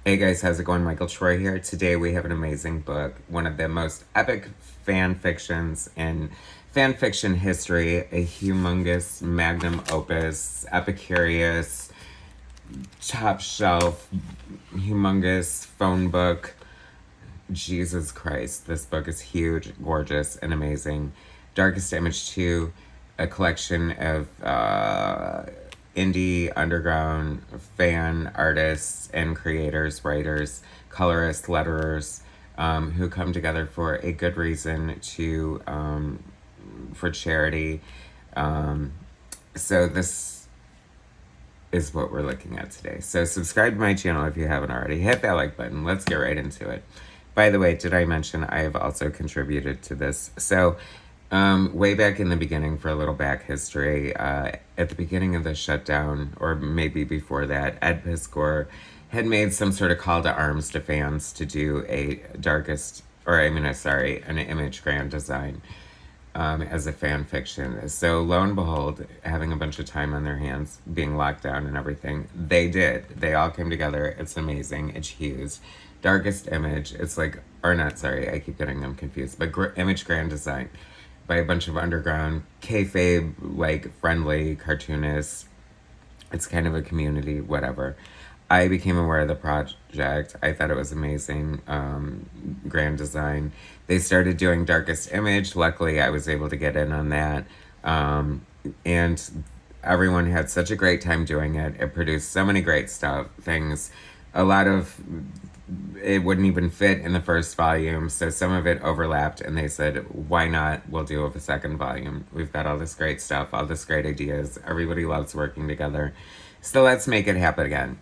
Hey guys, how's it going? Michael Troy here. Today we have an amazing book, one of the most epic fan fictions in fan fiction history, a humongous magnum opus, epicurious, top shelf, humongous phone book. Jesus Christ, this book is huge, gorgeous, and amazing. Darkest Image 2, a collection of indie, underground fan artists and creators, writers, colorists, letterers, who come together for a good reason to, for charity. So this is what we're looking at today. So subscribe to my channel if you haven't already. Hit that like button. Let's get right into it. By the way, did I mention I have also contributed to this? So way back in the beginning, for a little back history, at the beginning of the shutdown, or maybe before that, Ed Piskor had made some sort of call to arms to fans to do an image grand design as a fan fiction. So lo and behold, having a bunch of time on their hands, being locked down and everything, they did. They all came together. It's amazing. It's huge. Darkest Image. It's like, or not, sorry, I keep getting them confused, but Image Grand Design by a bunch of underground, kayfabe, like, friendly cartoonists. It's kind of a community, whatever. I became aware of the project. I thought it was amazing. Grand design. They started doing Darkest Image. Luckily, I was able to get in on that. And everyone had such a great time doing it. It produced so many great things. A lot of it wouldn't even fit in the first volume, so some of it overlapped, and they said, why not? We'll do a second volume. We've got all this great stuff, all this great ideas. Everybody loves working together. So let's make it happen again.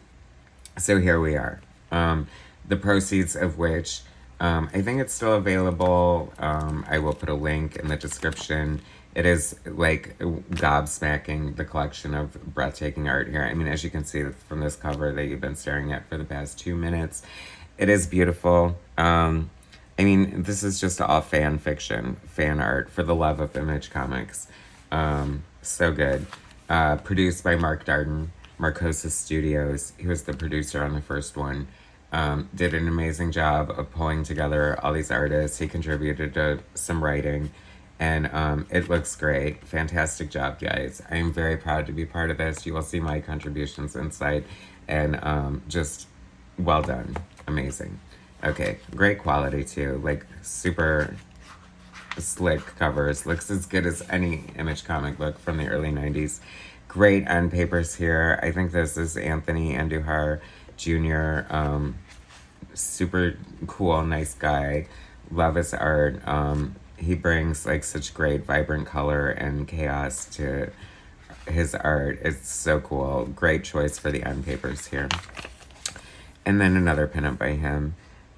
So here we are. The proceeds of which, I think it's still available. I will put a link in the description. It is like gobsmacking, the collection of breathtaking art here. I mean, as you can see from this cover that you've been staring at for the past 2 minutes, it is beautiful. I mean, this is just all fan fiction, fan art for the love of Image Comics. So good. Produced by Mark Darden, Marcosa Studios. He was the producer on the first one. Did an amazing job of pulling together all these artists. He contributed to some writing. And it looks great. Fantastic job, guys. I am very proud to be part of this. You will see my contributions inside. And just well done. Amazing. Okay, great quality too. Like super slick covers. Looks as good as any Image comic book from the early 90s. Great end papers here. I think this is Anthony Andujar Jr. Super cool, nice guy. Love his art. He brings like such great vibrant color and chaos to his art. It's so cool. Great choice for the end papers here. And then another pinup by him.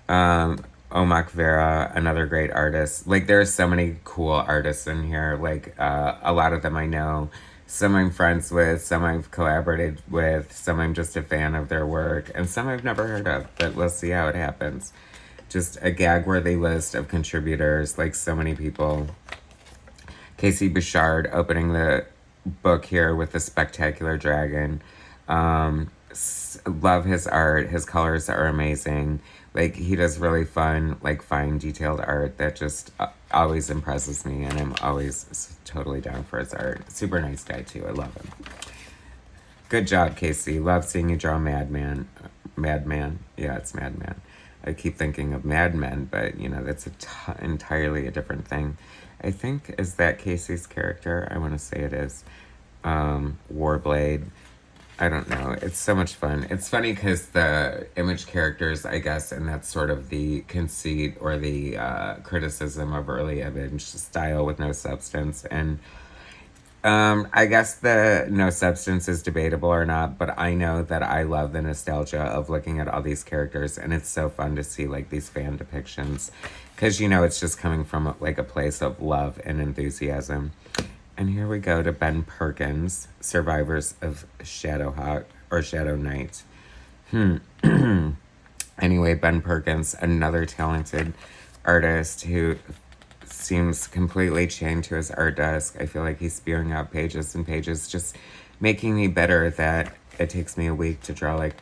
Omak Vera, another great artist. Like there's so many cool artists in here. Like a lot of them I know. Some I'm friends with, some I've collaborated with, some I'm just a fan of their work, and some I've never heard of, but we'll see how it happens. Just a gag-worthy list of contributors, like so many people. Casey Bouchard opening the book here with the spectacular dragon. Love his art. His colors are amazing. Like, he does really fun, like, fine, detailed art that just always impresses me, and I'm always totally down for his art. Super nice guy, too. I love him. Good job, Casey. Love seeing you draw Madman. Madman? Yeah, it's Madman. I keep thinking of Mad Men, but, you know, that's entirely a different thing. I think, is that Casey's character? I want to say it is. Warblade. I don't know. It's so much fun. It's funny because the Image characters, I guess, and that's sort of the conceit or the criticism of early Image style with no substance. And I guess the no substance is debatable or not, but I know that I love the nostalgia of looking at all these characters, and it's so fun to see like these fan depictions because, you know, it's just coming from like a place of love and enthusiasm. And here we go to Ben Perkins, Survivors of Shadowhawk or Shadow Knight. Anyway, Ben Perkins, another talented artist who seems completely chained to his art desk. I feel like he's spewing out pages and pages, just making me bitter that it takes me a week to draw like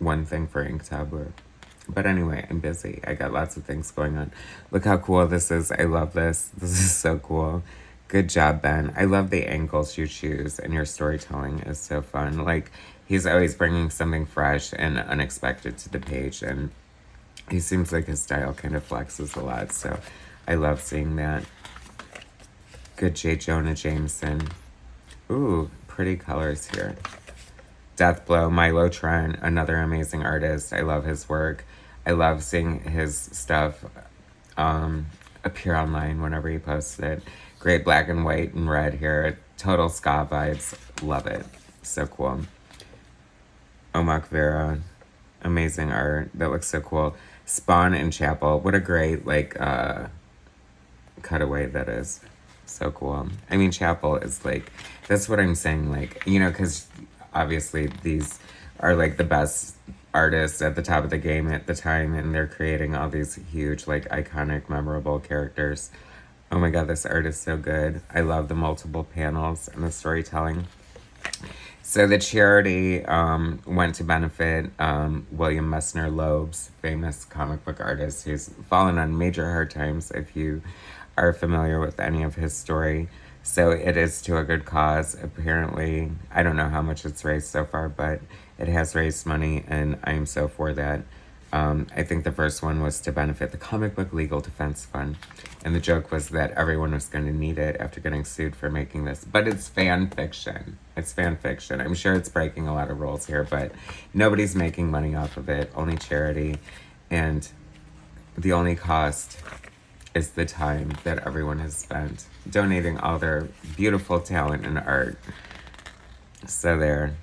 one thing for Inktab. But anyway, I'm busy. I got lots of things going on. Look how cool this is. I love this. This is so cool. Good job, Ben. I love the angles you choose, and your storytelling is so fun. Like, he's always bringing something fresh and unexpected to the page, and he seems like his style kind of flexes a lot, so I love seeing that. Good J. Jonah Jameson. Ooh, pretty colors here. Deathblow, Milo Trent, another amazing artist. I love his work. I love seeing his stuff appear online whenever he posts it. Great black and white and red here. Total ska vibes. Love it. So cool. Omak Vera, amazing art. That looks so cool. Spawn and Chapel. What a great, like, cutaway that is. So cool. I mean, Chapel is like, that's what I'm saying, like, you know, because obviously these are like the best artists at the top of the game at the time, and they're creating all these huge, like, iconic, memorable characters. Oh my god, this art is so good. I love the multiple panels and the storytelling. So the charity went to benefit William Messier-Loebs, famous comic book artist who's fallen on major hard times, if you are familiar with any of his story. So it is to a good cause. Apparently, I don't know how much it's raised so far, but it has raised money, and I'm so for that. I think the first one was to benefit the Comic Book Legal Defense Fund. And the joke was that everyone was going to need it after getting sued for making this. But it's fan fiction. It's fan fiction. I'm sure it's breaking a lot of rules here, but nobody's making money off of it. Only charity. And the only cost is the time that everyone has spent donating all their beautiful talent and art. So there.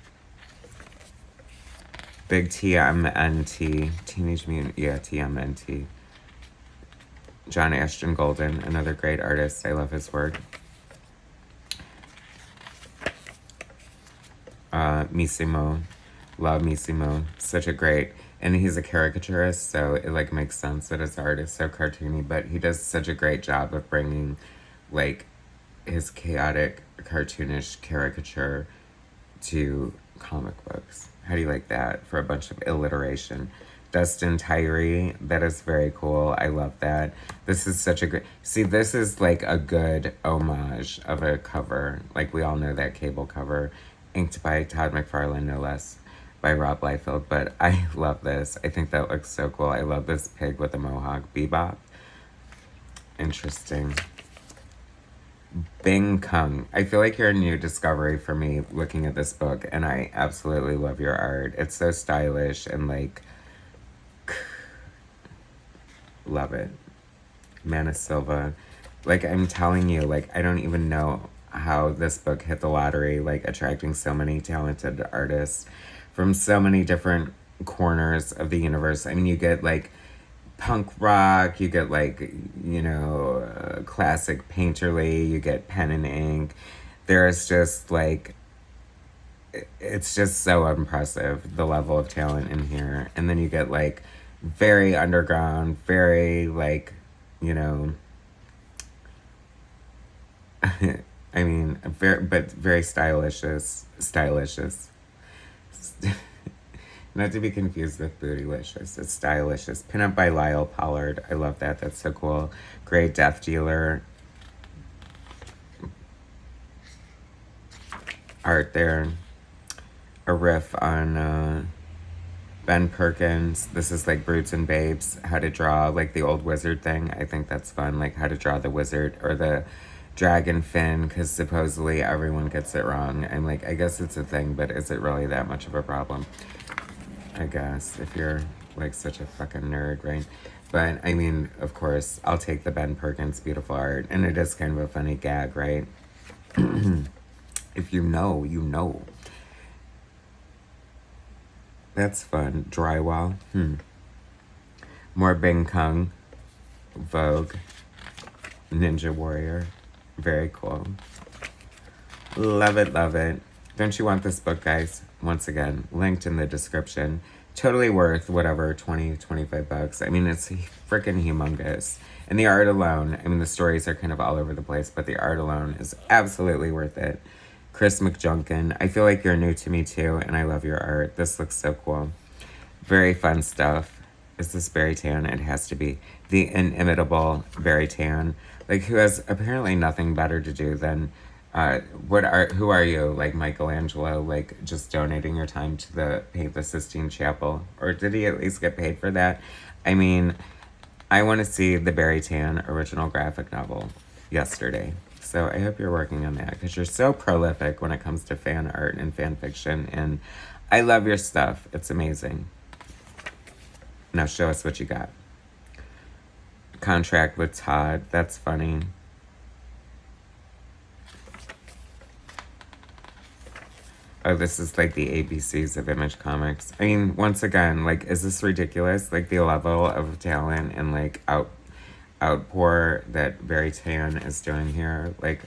Big TMNT. Teenage Mutant, yeah, TMNT. John Ashton Golden, another great artist. I love his work. Missimo. Love Missimo. Such a great... And he's a caricaturist, so it, like, makes sense that his art is so cartoony, but he does such a great job of bringing, like, his chaotic, cartoonish caricature to comic books. How do you like that for a bunch of alliteration? Dustin Tyree, that is very cool. I love that. This is such a great... See, this is like a good homage of a cover. Like, we all know that Cable cover. Inked by Todd McFarlane, no less, by Rob Liefeld. But I love this. I think that looks so cool. I love this pig with a mohawk. Bebop. Interesting. Bing Kung. I feel like you're a new discovery for me looking at this book, and I absolutely love your art. It's so stylish and, like... Love it. Mana Silva. Like, I'm telling you, like, I don't even know how this book hit the lottery, like, attracting so many talented artists from so many different corners of the universe. I mean, you get, like, punk rock, you get, like, you know, classic painterly, you get pen and ink. There's just, like, it's just so impressive, the level of talent in here. And then you get, like, very underground, very, like, you know, I mean, very stylish. Not to be confused with bootylicious. It's stylicious. Pin up by Lyle Pollard. I love that. That's so cool. Great Death Dealer art there. A riff on Ben Perkins. This is like Brutes and Babes. How to draw like the old wizard thing. I think that's fun. Like how to draw the wizard or the dragon fin, because supposedly everyone gets it wrong. I'm like, I guess it's a thing, but is it really that much of a problem? I guess, if you're like such a fucking nerd, right? But I mean, of course, I'll take the Ben Perkins beautiful art, and it is kind of a funny gag, right? If you know, you know. That's fun. Drywall. More Bing Kung. Vogue. Ninja Warrior. Very cool. Love it, love it. Don't you want this book, guys? Once again, linked in the description. Totally worth whatever, 20, 25 bucks. I mean, it's freaking humongous. And the art alone, I mean, the stories are kind of all over the place, but the art alone is absolutely worth it. Chris McJunkin, I feel like you're new to me too, and I love your art. This looks so cool. Very fun stuff. Is this Berry Tan? It has to be. The inimitable Berry Tan. Like, who has apparently nothing better to do than, who are you? Like, Michelangelo, like, just donating your time to the Paint the Sistine Chapel? Or did he at least get paid for that? I mean, I want to see the Berry Tan original graphic novel yesterday. So I hope you're working on that, because you're so prolific when it comes to fan art and fan fiction, and I love your stuff. It's amazing. Now show us what you got. Contract with Todd. That's funny. Oh, this is like the ABCs of Image Comics. I mean, once again, like, is this ridiculous? Like, the level of talent and, like, outpour that Berry Tan is doing here. Like,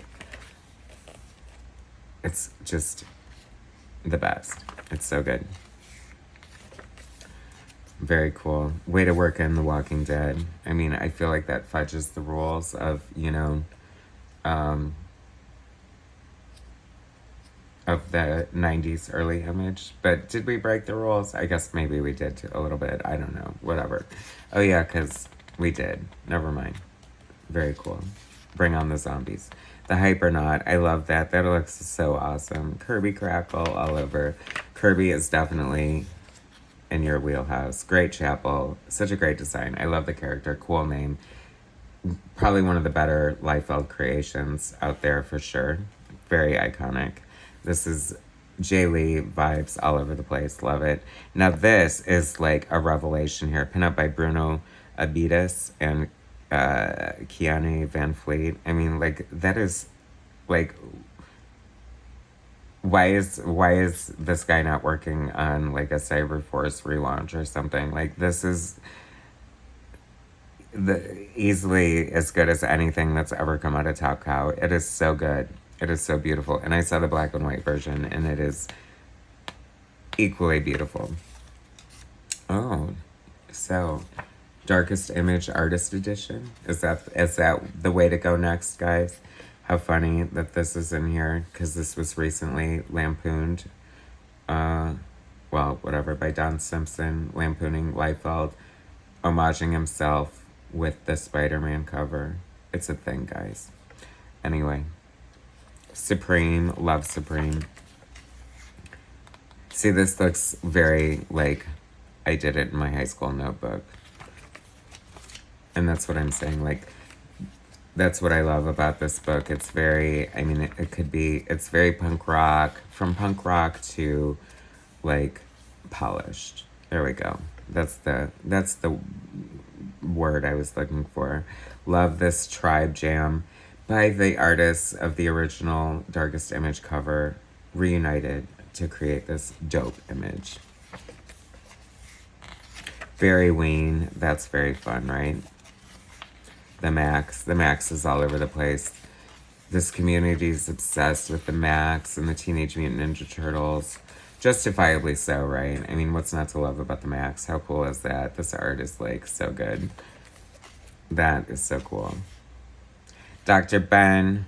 it's just the best. It's so good. Very cool. Way to work in The Walking Dead. I mean, I feel like that fudges the rules of, of the 90s early Image. But did we break the rules? I guess maybe we did too, a little bit. I don't know. Whatever. Oh, yeah, because we did. Never mind. Very cool. Bring on the zombies. The Hypernaut. I love that. That looks so awesome. Kirby Crackle all over. Kirby is definitely in your wheelhouse. Great chapel. Such a great design. I love the character. Cool name. Probably one of the better Liefeld creations out there for sure. Very iconic. This is Jay Lee vibes all over the place. Love it. Now this is like a revelation here. Pin up by Bruno Abidas and Keanu Van Fleet. I mean, like, that is like, why is this guy not working on like a Cyberforce relaunch or something? Like, this is easily as good as anything that's ever come out of Top Cow. It is so good. It is so beautiful. And I saw the black and white version, and it is equally beautiful. Oh, so Darkest Image Artist Edition. Is that the way to go next, guys? How funny that this is in here, because this was recently lampooned. Well, whatever, by Don Simpson, lampooning Liefeld, homaging himself with the Spider-Man cover. It's a thing, guys. Anyway, Supreme, love Supreme. See, this looks very like I did it in my high school notebook. And that's what I'm saying, like, that's what I love about this book. It's very, I mean, it's very punk rock, from punk rock to, like, polished. There we go. That's the word I was looking for. Love this Tribe Jam by the artists of the original Darkest Image cover, reunited to create this dope image. Barry Wayne, that's very fun, right? The Max is all over the place. This community is obsessed with the Max and the Teenage Mutant Ninja Turtles. Justifiably so, right? I mean, what's not to love about the Max? How cool is that? This art is, like, so good. That is so cool. Dr. Ben.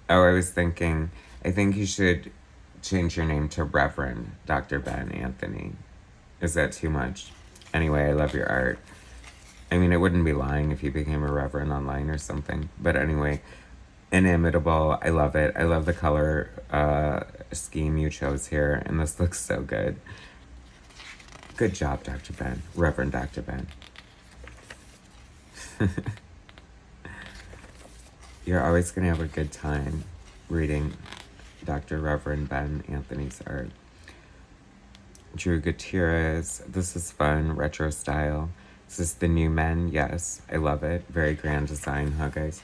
Oh, I was thinking, I think you should change your name to Reverend Dr. Ben Anthony. Is that too much? Anyway, I love your art. I mean, it wouldn't be lying if you became a reverend online or something. But anyway, inimitable. I love it. I love the color scheme you chose here. And this looks so good. Good job, Dr. Ben. Reverend Dr. Ben. You're always going to have a good time reading Dr. Reverend Ben Anthony's art. Drew Gutierrez. This is fun. Retro style. Is this the New Men? Yes, I love it. Very grand design, huh, guys?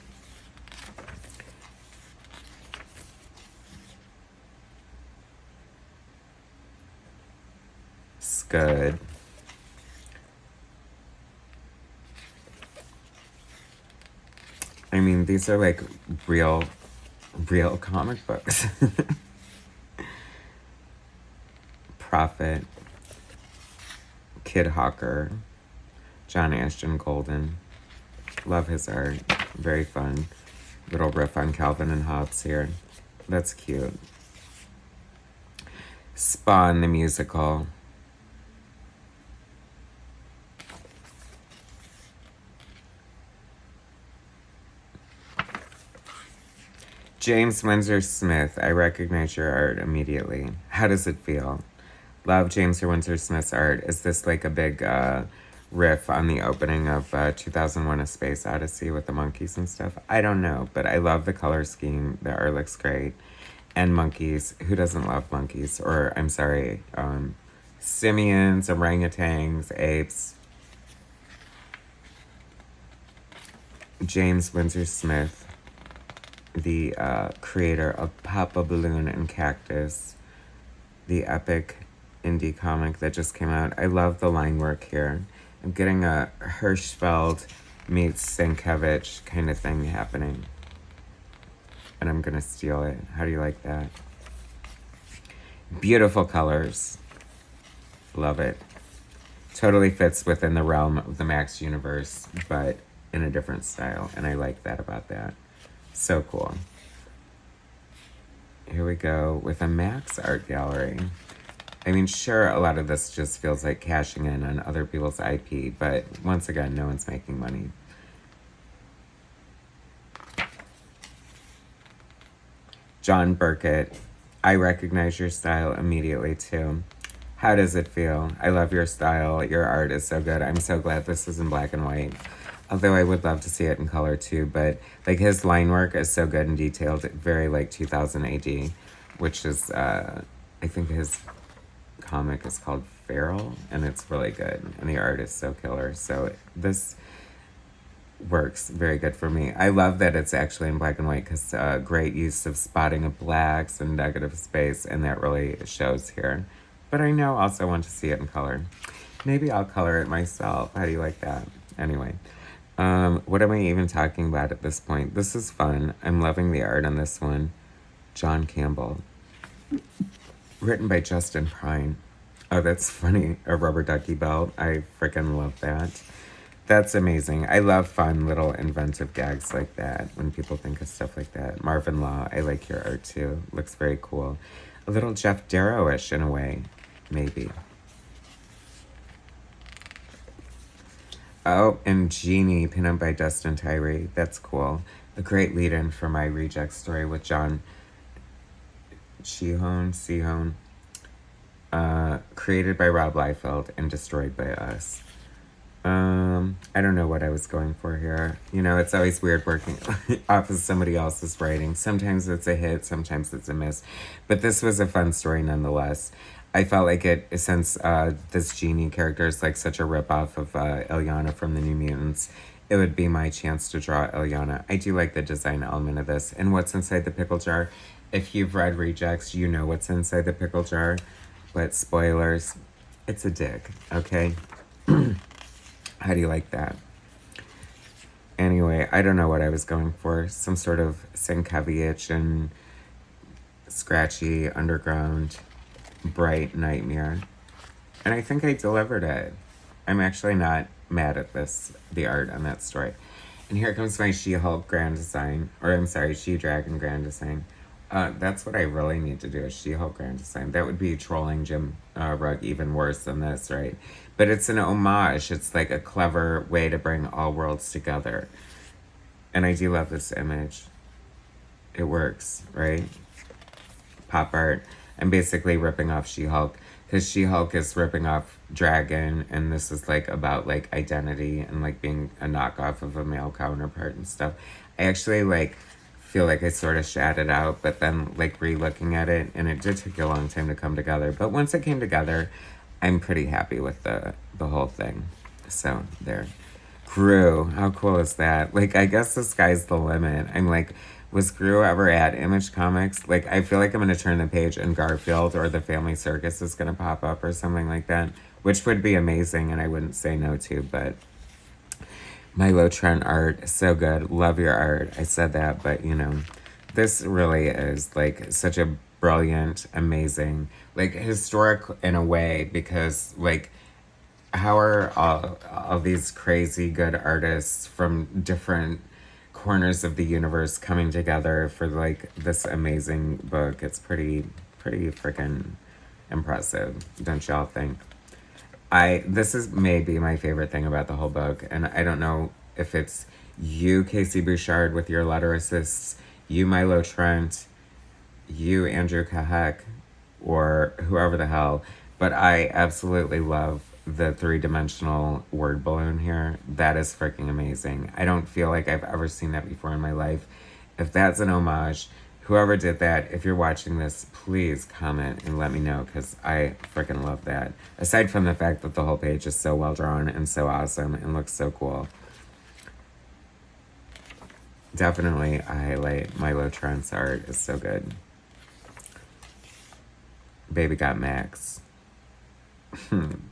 Scud. I mean, these are like real comic books. Prophet. Kid Hawker. John Ashton Golden. Love his art. Very fun. Little riff on Calvin and Hobbes here. That's cute. Spawn the musical. James Windsor Smith, I recognize your art immediately. How does it feel? Love James Windsor Smith's art. Is this like a big riff on the opening of 2001 A Space Odyssey with the monkeys and stuff? I don't know, but I love the color scheme. The art looks great. And monkeys. Who doesn't love monkeys? Or, I'm sorry, simians, orangutans, apes. James Windsor Smith, the creator of Papa Balloon and Cactus, the epic indie comic that just came out. I love the line work here. I'm getting a Hirschfeld meets Sienkiewicz kind of thing happening. And I'm going to steal it. How do you like that? Beautiful colors. Love it. Totally fits within the realm of the Max universe, but in a different style. And I like that about that. So cool. Here we go with a Max art gallery. I mean, sure, a lot of this just feels like cashing in on other people's IP, but once again, no one's making money. John Burkett, I recognize your style immediately too. How does it feel? I love your style. Your art is so good. I'm so glad this is in black and white. Although I would love to see it in color too, but like his line work is so good and detailed, very like 2000 AD, which is, I think his comic is called Feral, and it's really good, and the art is so killer. So this works very good for me. I love that it's actually in black and white because great use of spotting of blacks and negative space, and that really shows here. But I now also want to see it in color. Maybe I'll color it myself. How do you like that? Anyway, what am I even talking about at this point? This is fun. I'm loving the art on this one. John Campbell. Written by Justin Prine. Oh, that's funny. A rubber ducky belt. I freaking love that. That's amazing. I love fun little inventive gags like that when people think of stuff like that. Marvin Law, I like your art too. Looks very cool. A little Jeff Darrow-ish in a way, maybe. Oh, and Jeannie, pinup by Dustin Tyree. That's cool. A great lead-in for my reject story with John Sehone, created by Rob Liefeld and destroyed by us. I don't know what I was going for here. You know, it's always weird working off of somebody else's writing. Sometimes it's a hit, sometimes it's a miss. But this was a fun story nonetheless. I felt like it, since this Jeannie character is like such a ripoff of Ilyana from the New Mutants, it would be my chance to draw Ilyana. I do like the design element of this. And what's inside the pickle jar? If you've read Rejects, you know what's inside the pickle jar. But spoilers, it's a dick, okay? How do you like that? Anyway, I don't know what I was going for. Some sort of Sienkiewicz and scratchy, underground, bright nightmare. And I think I delivered it. I'm actually not mad at the art on that story. And here comes my She-Hulk grand design. Or I'm sorry, She-Dragon grand design. That's what I really need to do, is She-Hulk grand design. That would be trolling Jim Rugg even worse than this, right? But it's an homage. It's like a clever way to bring all worlds together. And I do love this image. It works, right? Pop art. I'm basically ripping off She-Hulk, because She-Hulk is ripping off Dragon, and this is like about like identity and like being a knockoff of a male counterpart and stuff. I actually like feel like I sort of shat it out, but then like re-looking at it, and it did take a long time to come together. But once it came together, I'm pretty happy with the whole thing. So there. Gru, how cool is that? Like, I guess the sky's the limit. I'm like, was Gru ever at Image Comics? Like, I feel like I'm going to turn the page and Garfield or the Family Circus is going to pop up or something like that, which would be amazing and I wouldn't say no to, but Milo Trent art, so good. Love your art. I said that, but you know, this really is like such a brilliant, amazing, like historic in a way, because like, how are all these crazy good artists from different corners of the universe coming together for like this amazing book? It's pretty freaking impressive, don't y'all think? This is maybe my favorite thing about the whole book, and I don't know if it's you, Casey Bouchard, with your letter assists, you, Milo Trent, you, Andrew Kahek, or whoever the hell. But I absolutely love the three-dimensional word balloon here. That is freaking amazing. I don't feel like I've ever seen that before in my life. If that's an homage, whoever did that, if you're watching this, please comment and let me know, because I freaking love that. Aside from the fact that the whole page is so well drawn and so awesome and looks so cool. Definitely a highlight. Milo Trent's art is so good. Baby got Max.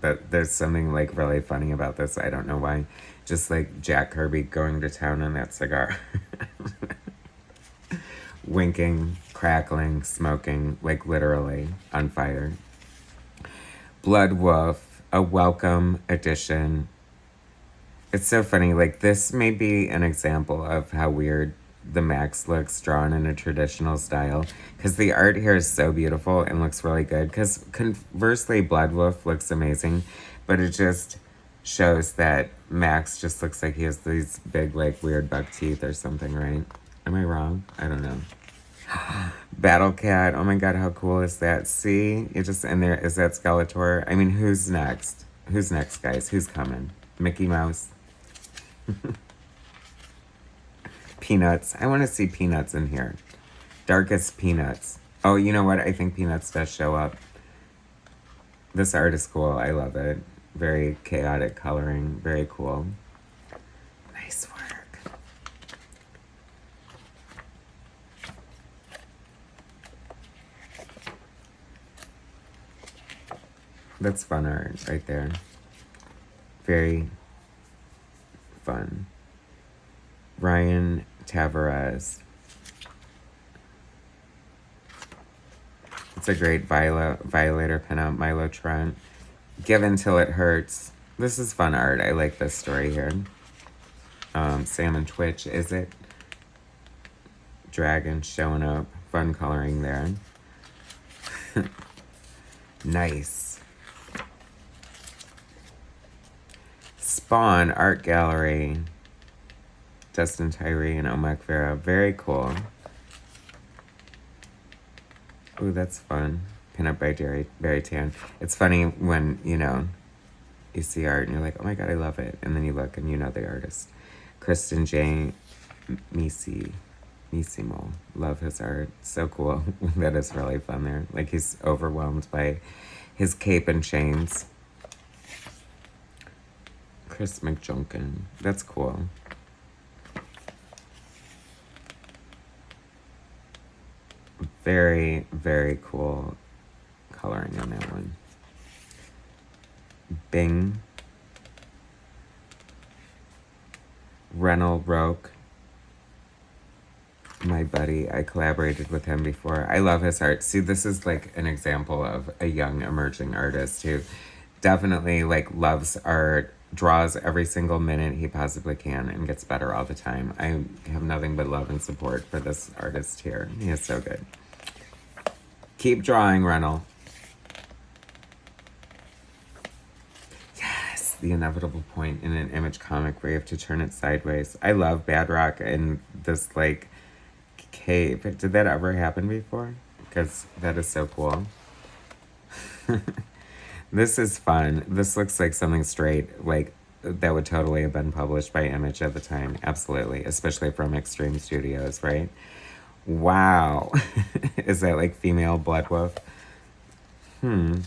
But there's something like really funny about this. I don't know why. Just like Jack Kirby going to town on that cigar. Winking, crackling, smoking, like literally on fire. Blood Wolf, a welcome addition. It's so funny. Like, this may be an example of how weird the Max looks drawn in a traditional style, because the art here is so beautiful and looks really good, because conversely Blood Wolf looks amazing, but it just shows that Max just looks like he has these big like weird buck teeth or something, right? Am I wrong? I don't know. Battle Cat, oh my god, how cool is that? See, you just in there. Is that Skeletor? I mean, who's next? Who's next, guys? Who's coming? Mickey Mouse? Peanuts. I want to see Peanuts in here. Darkest Peanuts. Oh, you know what? I think Peanuts does show up. This art is cool. I love it. Very chaotic coloring. Very cool. Nice work. That's fun art right there. Very fun. Ryan Tavares. It's a great Violator pinup. Milo Trent. Given Till It Hurts. This is fun art. I like this story here. Salmon Twitch, is it? Dragon showing up. Fun coloring there. Nice. Spawn Art Gallery. Dustin Tyree and Omak Vera. Very cool. Ooh, that's fun. Pinup by Barry Tan. It's funny when, you know, you see art and you're like, oh my god, I love it. And then you look and you know the artist. Kristen J. Missimo. Love his art. So cool. That is really fun there. Like, he's overwhelmed by his cape and chains. Chris McJunkin. That's cool. Very, very cool coloring on that one. Bing. Reynold Roque. My buddy. I collaborated with him before. I love his art. See, this is like an example of a young emerging artist who definitely like loves art, draws every single minute he possibly can, and gets better all the time. I have nothing but love and support for this artist here. He is so good. Keep drawing, Reynold. Yes, the inevitable point in an Image comic where you have to turn it sideways. I love Badrock and this, like, cave. Did that ever happen before? Because that is so cool. This is fun. This looks like something straight, like, that would totally have been published by Image at the time. Absolutely. Especially from Extreme Studios, right? Wow. Is that like female Blood Wolf? They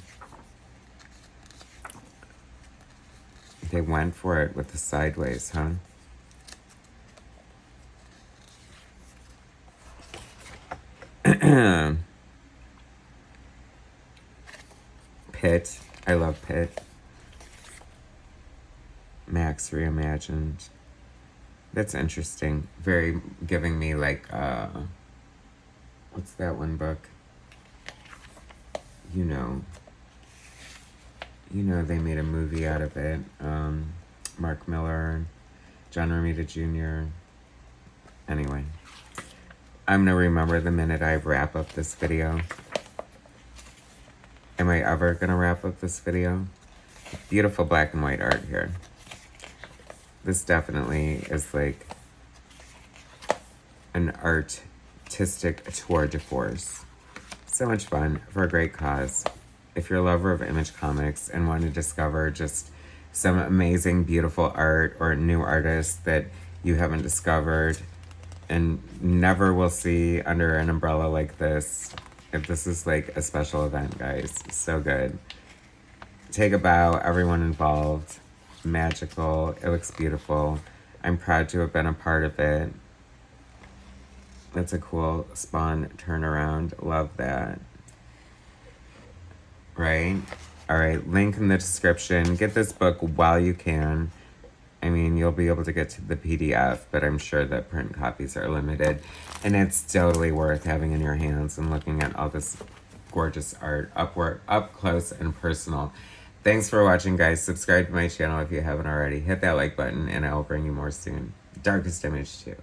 went for it with the sideways, huh? Pitt. I love Pitt. Max Reimagined. That's interesting. Very giving me like, what's that one book? You know, they made a movie out of it. Mark Miller, John Romita Jr. Anyway, I'm gonna remember the minute I wrap up this video. Am I ever gonna wrap up this video? Beautiful black and white art here. This definitely is like an art artistic tour de force. So much fun for a great cause. If you're a lover of Image Comics and want to discover just some amazing, beautiful art or new artists that you haven't discovered and never will see under an umbrella like this, if this is like a special event, guys. So good. Take a bow, everyone involved. Magical. It looks beautiful. I'm proud to have been a part of it. That's a cool Spawn turnaround. Love that. Right? All right, link in the description. Get this book while you can. I mean, you'll be able to get to the PDF, but I'm sure that print copies are limited. And it's totally worth having in your hands and looking at all this gorgeous art up close and personal. Thanks for watching, guys. Subscribe to my channel if you haven't already. Hit that like button, and I will bring you more soon. Darkest Image 2.